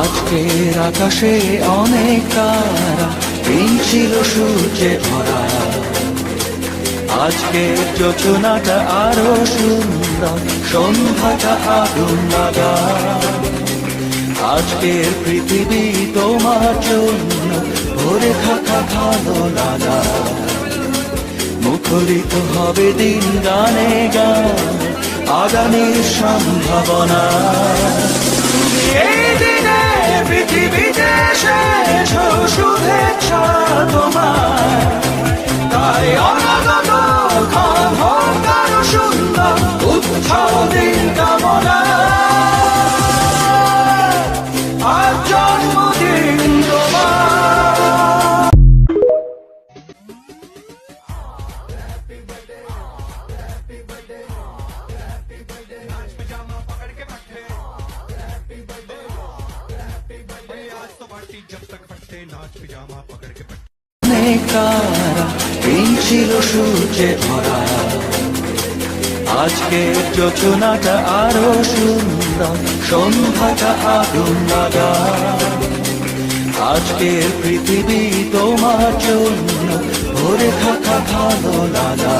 আজকের আকাশে অনেক তারা, দিন ছিল সূর্যে ভরা। আজকের যোজনাটা আরো সুন্দর, সন্ধ্যাটা আগুন লাগা। আজকের পৃথিবী তোমার জন্য ভরে থাকা ভালো লাগা। মুখরিত হবে দিন গানে গান, আগামীর সম্ভাবনা। এই দিনে পৃথিবীতে শেষ শুভেচ্ছা তোমার, তাই অনাগত ক্ষমতার সুন্দর উৎসব দিন কামনা। আজ জন্মদিন তোমার। অনেক তারা, দিন ছিল সূর্যে ভরা। আজকের যোজনাটা আরো সুন্দর, সন্ধ্যাটা আগুন লাগা। আজকের পৃথিবী তোমার জন্য ভরে থাকা ভালো লাগা।